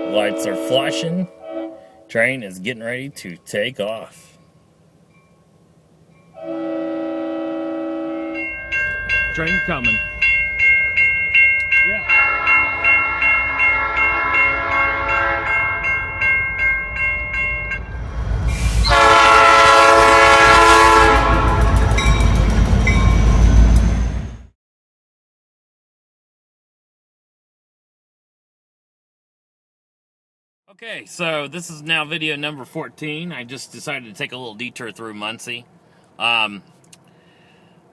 Lights are flashing. Train is getting ready to take off. Train coming. Yeah. Okay, so this is now video number 14. I just decided to take a little detour through Muncie.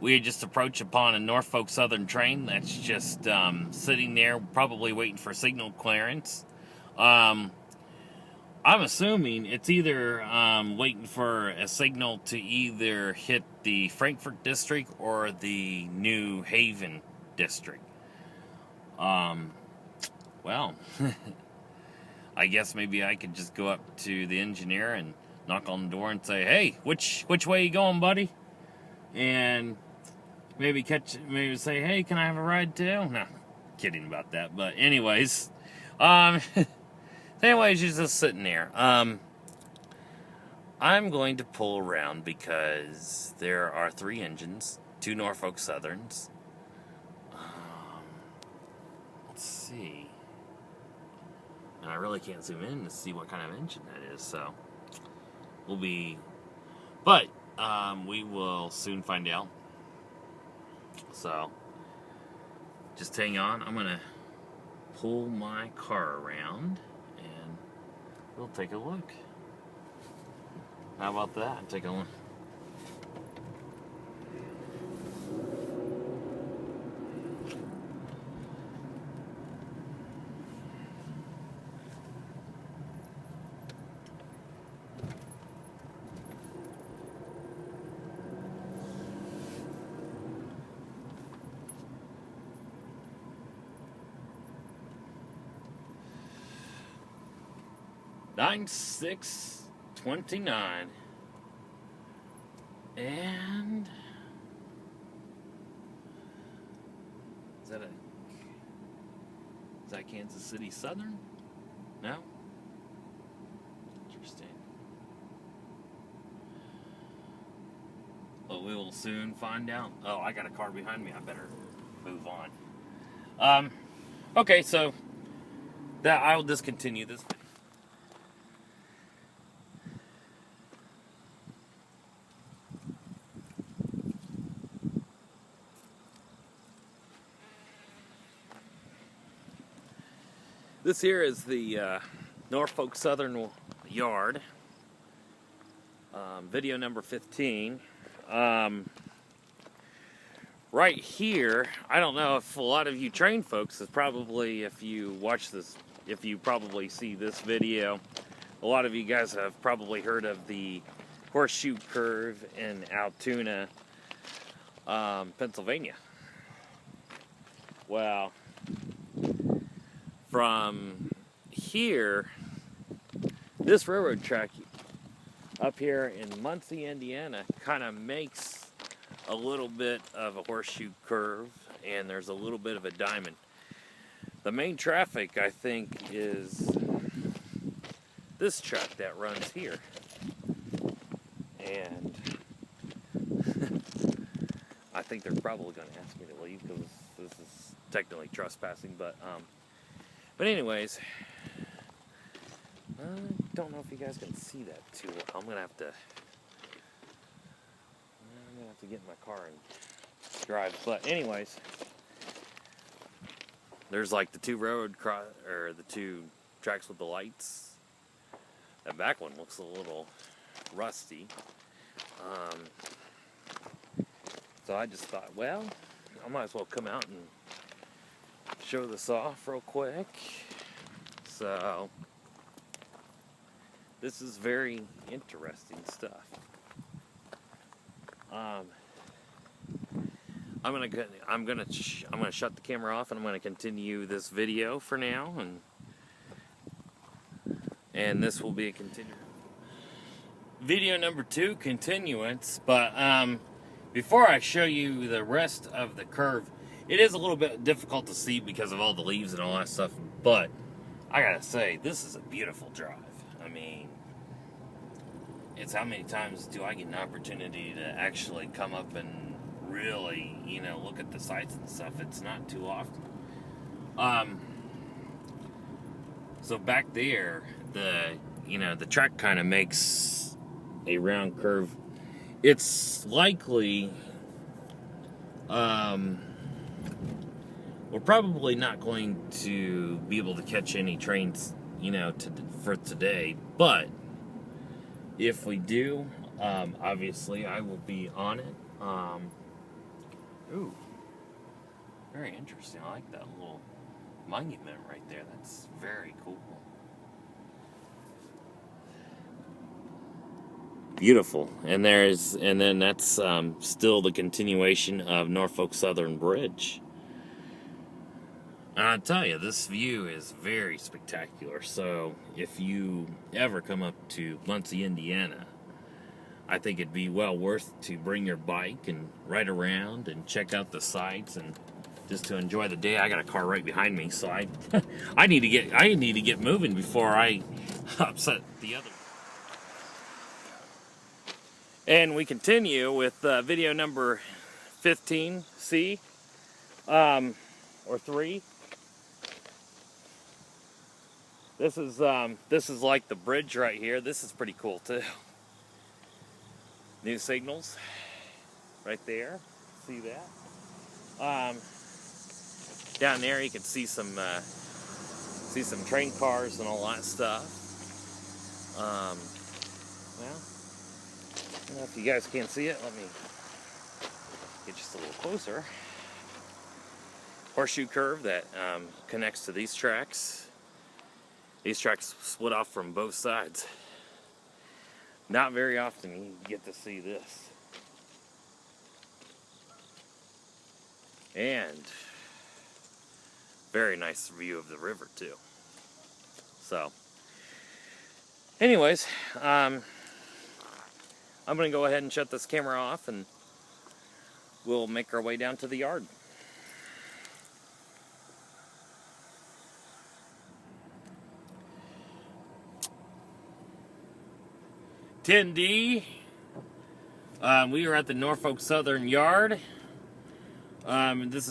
We had just approached upon a Norfolk Southern train that's just sitting there, probably waiting for signal clearance. I'm assuming it's either waiting for a signal to either hit the Frankfort district or the New Haven district. Well, I guess maybe I could just go up to the engineer and knock on the door and say, "Hey, which way you going, buddy?" And maybe say, "Hey, can I have a ride too?" No, kidding about that. But anyways, anyways, she's just sitting there. I'm going to pull around because there are 3 engines, 2 Norfolk Southerns. Let's see. And I really can't zoom in to see what kind of engine that is, so we will soon find out. So just hang on. I'm gonna pull my car around and we'll take a look. How about that? Take a look. $9,629, and is that Kansas City Southern? No? Interesting. Well, we will soon find out. Oh, I got a car behind me. I better move on. Okay, so that I will discontinue this video. This here is the Norfolk Southern yard. Video number 15. Right here, I don't know if a lot of you train folks is probably, if you probably see this video, a lot of you guys have probably heard of the horseshoe curve in Altoona, Pennsylvania. Well, from here, this railroad track up here in Muncie, Indiana, kind of makes a little bit of a horseshoe curve, and there's a little bit of a diamond. The main traffic, I think, is this track that runs here. And I think they're probably going to ask me to leave because this is technically trespassing, but anyways, I don't know if you guys can see that too well. I'm gonna have to get in my car and drive. But anyways, there's like the 2 the 2 tracks with the lights. That back one looks a little rusty. So I just thought, well, I might as well come out and show this off real quick. So this is very interesting stuff. I'm gonna shut the camera off, and I'm gonna continue this video for now, and this will be a continue video number 2 continuance. But before I show you the rest of the curve, it is a little bit difficult to see because of all the leaves and all that stuff. But I gotta say, this is a beautiful drive. I mean, it's how many times do I get an opportunity to actually come up and really, look at the sights and stuff? It's not too often. So back there, the track kind of makes a round curve. It's likely, we're probably not going to be able to catch any trains, for today. But if we do, obviously I will be on it. Ooh, very interesting. I like that little monument right there. That's very cool. Beautiful. And then that's still the continuation of Norfolk Southern Bridge. And I'll tell you, this view is very spectacular. So if you ever come up to Muncie, Indiana, I think it'd be well worth to bring your bike and ride around and check out the sights and just to enjoy the day. I got a car right behind me, so I need to get moving before I upset the other. And we continue with video number 15C or 3. This is like the bridge right here. This is pretty cool too. New signals right there. See that? Down there you can see some train cars and all that stuff. Well, I don't know if you guys can't see it. Let me get just a little closer. Horseshoe curve that connects to these tracks. These tracks split off from both sides. Not very often you get to see this. And very nice view of the river too. So anyways, I'm going to go ahead and shut this camera off, and we'll make our way down to the yard. $10D. We are at the Norfolk Southern Yard. This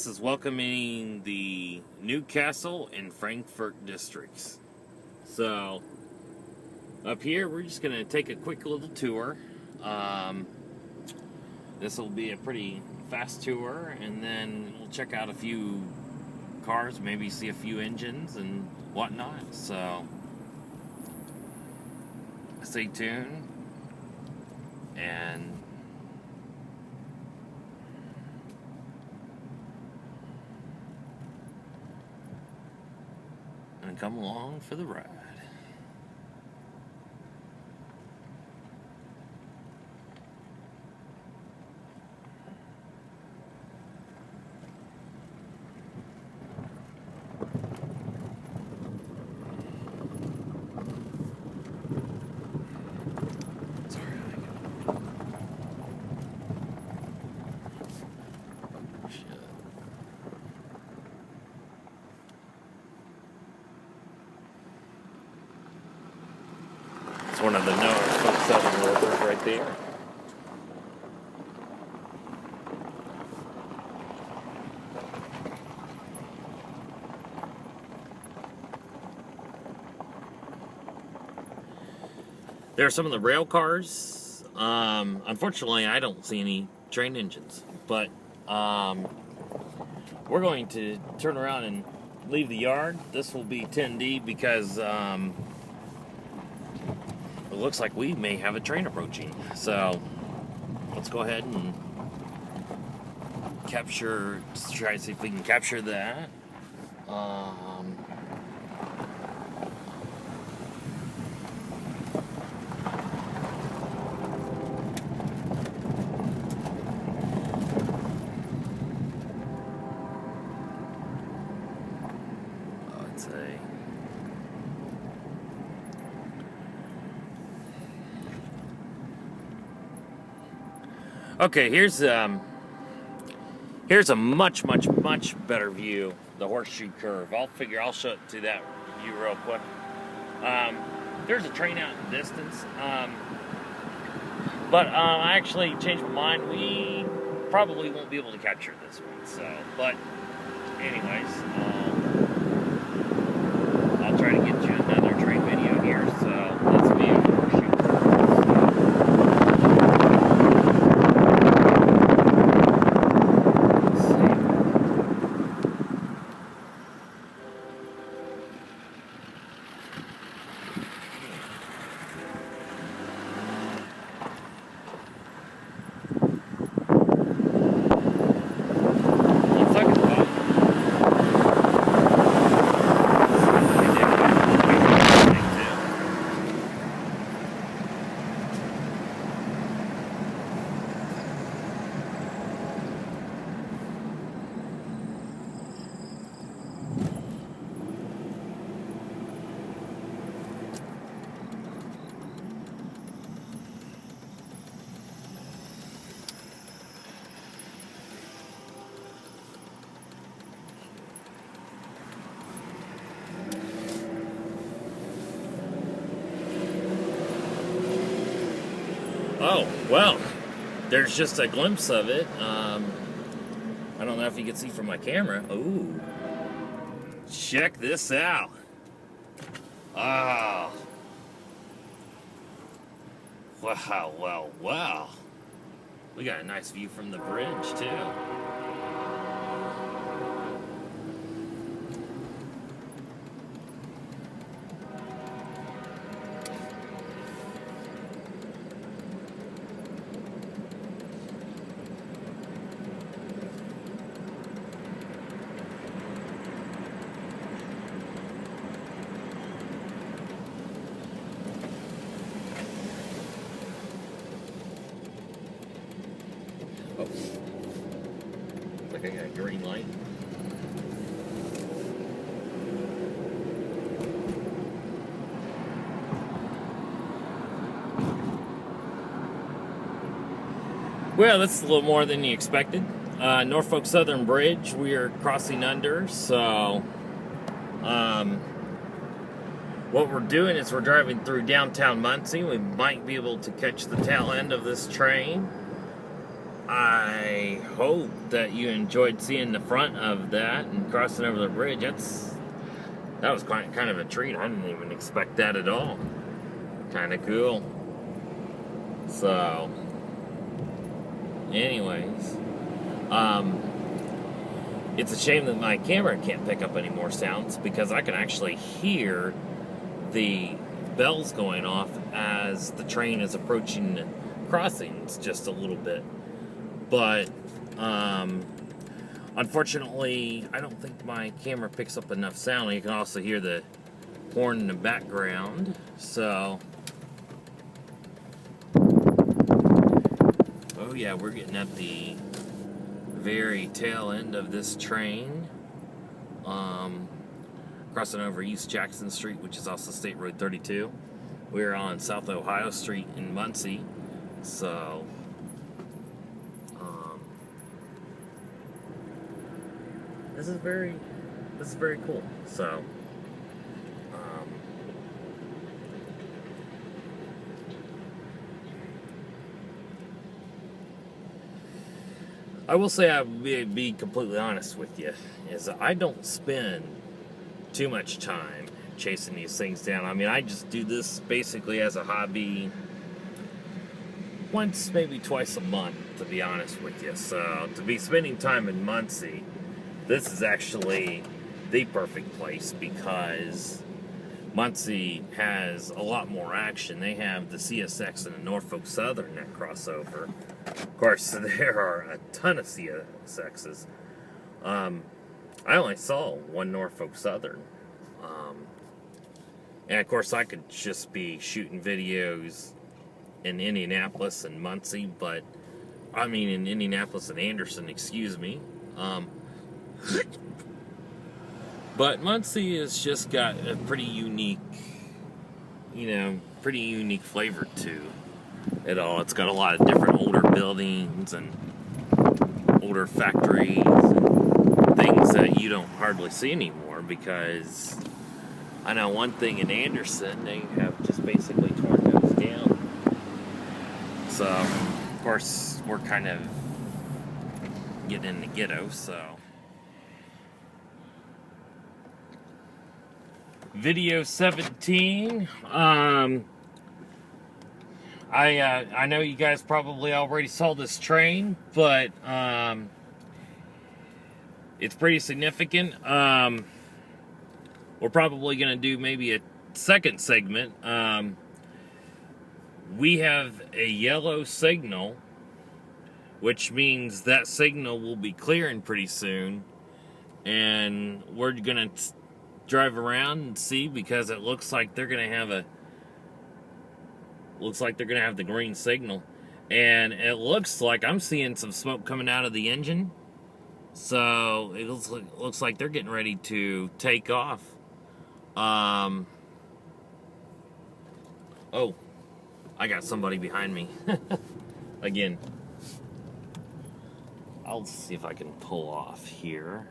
is welcoming the Newcastle and Frankfort districts. So up here, we're just going to take a quick little tour. This will be a pretty fast tour, and then we'll check out a few cars, maybe see a few engines and whatnot. So stay tuned, and come along for the ride. One of the Norfolk Southern rivers right there. There are some of the rail cars. Unfortunately, I don't see any train engines, but we're going to turn around and leave the yard. This will be 10D because it looks like we may have a train approaching. So let's go ahead and try to see if we can capture that. Okay, here's a much better view, the horseshoe curve. I'll show it to that view real quick. There's a train out in the distance, but I actually changed my mind. We probably won't be able to capture this one, so, but anyways, I'll try to get you another train video here, so let's be a horseshoe curve. Oh, well, there's just a glimpse of it. I don't know if you can see from my camera. Ooh, check this out. Oh, wow. We got a nice view from the bridge, too. Oh, looks like I got a green light. Well, that's a little more than you expected. Norfolk Southern Bridge, we are crossing under, so what we're doing is we're driving through downtown Muncie. We might be able to catch the tail end of this train. I hope that you enjoyed seeing the front of that and crossing over the bridge. That was kind of a treat. I didn't even expect that at all. Kind of cool. So, anyways, it's a shame that my camera can't pick up any more sounds, because I can actually hear the bells going off as the train is approaching crossings just a little bit. But unfortunately, I don't think my camera picks up enough sound. You can also hear the horn in the background. So, oh yeah, we're getting at the very tail end of this train. Crossing over East Jackson Street, which is also State Road 32. We're on South Ohio Street in Muncie. So, this is very cool. So, I will say, I'll be completely honest with you, is I don't spend too much time chasing these things down. I mean, I just do this basically as a hobby once, maybe twice a month, to be honest with you. So, to be spending time in Muncie, this is actually the perfect place, because Muncie has a lot more action. They have the CSX and the Norfolk Southern that cross over. Of course, there are a ton of CSXs. I only saw one Norfolk Southern. And of course, I could just be shooting videos in Indianapolis and Muncie, but I mean in Indianapolis and Anderson, excuse me. But Muncie has just got a pretty unique flavor to at all. It's got a lot of different older buildings and older factories and things that you don't hardly see anymore, because I know one thing in Anderson, they have just basically torn those down. So, of course, we're kind of getting in the ghetto, so. Video 17. I know you guys probably already saw this train, but it's pretty significant. We're probably going to do maybe a second segment. We have a yellow signal, which means that signal will be clearing pretty soon, and we're going to drive around and see, because it looks like they're going to have the green signal, and it looks like I'm seeing some smoke coming out of the engine, so it looks like they're getting ready to take off. Oh, I got somebody behind me. Again, I'll see if I can pull off here.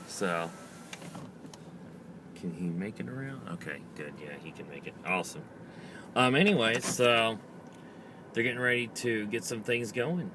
So, can he make it around? Okay, good. Yeah, he can make it. Awesome. Anyway, so they're getting ready to get some things going.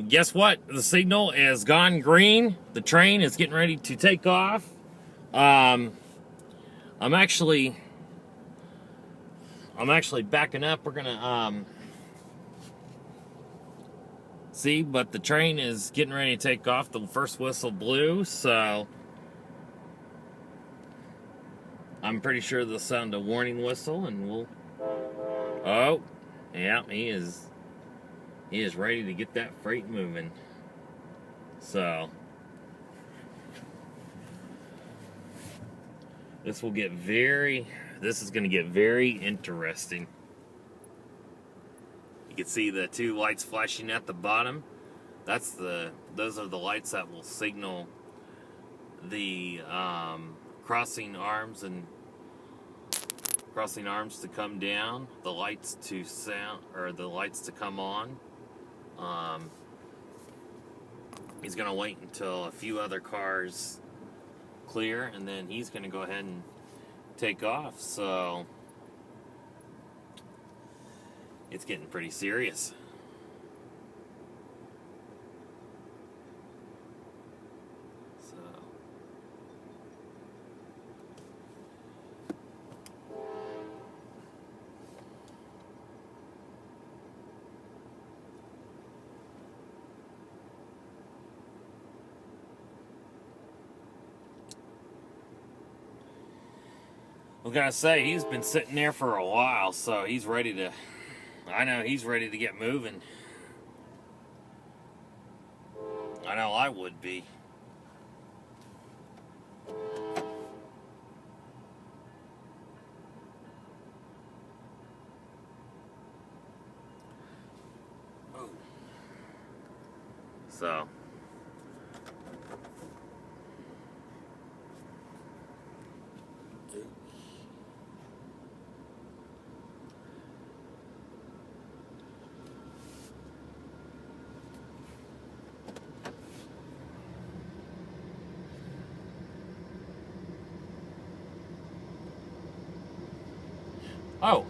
Guess what? The signal has gone green. The train is getting ready to take off. I'm actually backing up. We're gonna see, but the train is getting ready to take off. The first whistle blew, so I'm pretty sure they'll sound a warning whistle, and we'll. Oh, yeah, he is ready to get that freight moving. So this is going to get very interesting. You can see the two lights flashing at the bottom. Those are the lights that will signal the crossing arms to come down, the lights to come on. He's going to wait until a few other cars clear, and then he's going to go ahead and take off. So it's getting pretty serious. I'm gonna say, he's been sitting there for a while, so he's ready to. I know he's ready to get moving. I know I would be. So. Oh.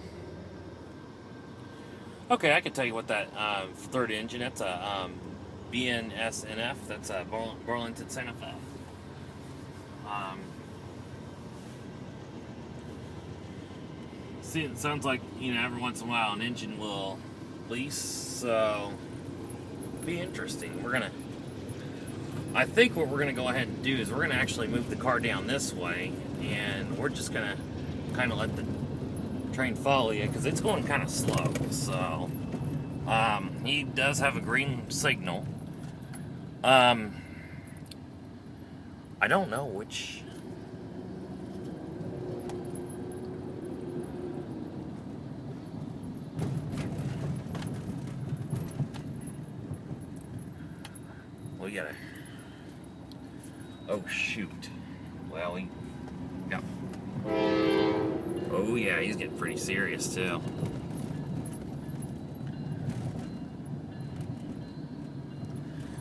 Okay, I can tell you what that third engine, that's a BNSNF, that's a Burlington Santa Fe. See, it sounds like, every once in a while an engine will lease, so it'll be interesting. I think what we're gonna go ahead and do is we're gonna actually move the car down this way, and we're just gonna kind of let the train follow you because it's going kind of slow. So he does have a green signal. I don't know which. We gotta. Oh shoot! Well, yeah. Oh yeah, he's getting pretty serious too.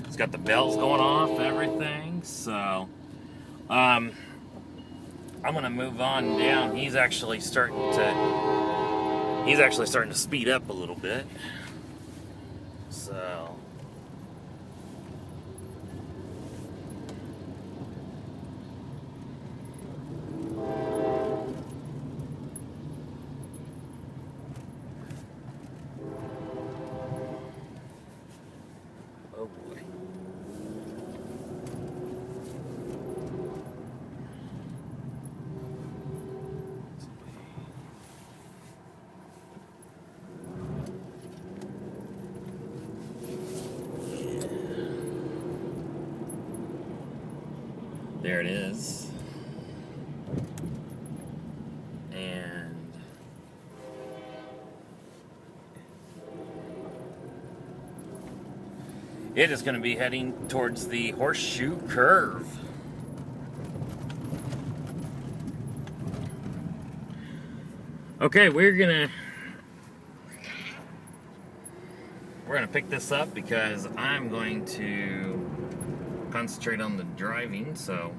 He's got the bells going off, everything. So, I'm gonna move on down. He's actually starting to speed up a little bit. So. Oh boy. There it is. And it is going to be heading towards the horseshoe curve. Okay, we're gonna pick this up because I'm going to concentrate on the driving. So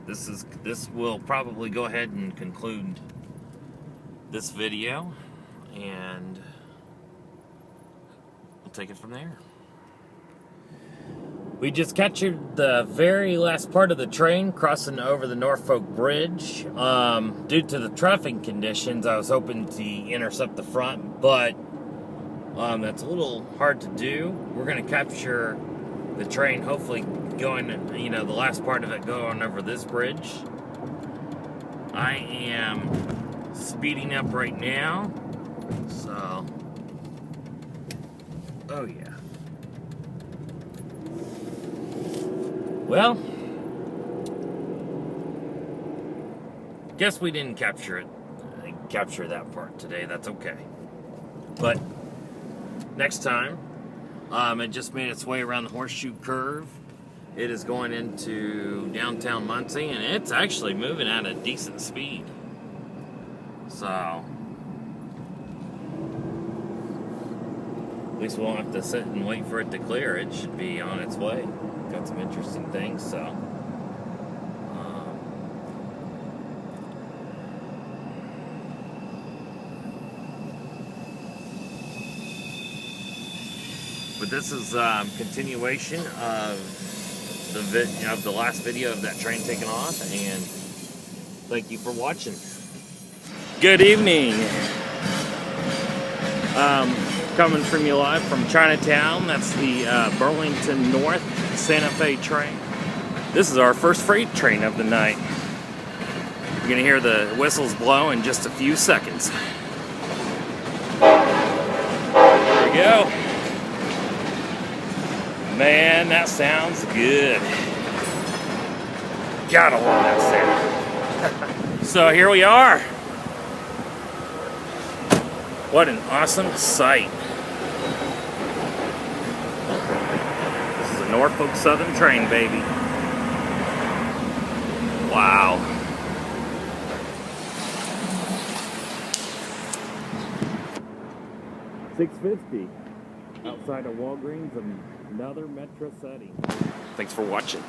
this will probably go ahead and conclude this video, and we'll take it from there. We just captured the very last part of the train crossing over the Norfolk Bridge. Due to the traffic conditions, I was hoping to intercept the front, but that's a little hard to do. We're going to capture the train, hopefully going, the last part of it going over this bridge. I am speeding up right now, so, oh yeah. Well, guess we didn't capture that part today. That's okay. But next time, it just made its way around the horseshoe curve. It is going into downtown Muncie, and it's actually moving at a decent speed. So, at least we won't have to sit and wait for it to clear. It should be on its way. Got some interesting things, so. But this is continuation of the last video of that train taking off, and thank you for watching. Good evening. Coming from you live from Chinatown. That's the Burlington North Santa Fe train. This is our first freight train of the night. You're gonna hear the whistles blow in just a few seconds. There we go. Man, that sounds good. Gotta love that sound. So here we are. What an awesome sight. This is a Norfolk Southern train, baby. Wow. $6.50 outside of Walgreens, another metro setting. Thanks for watching.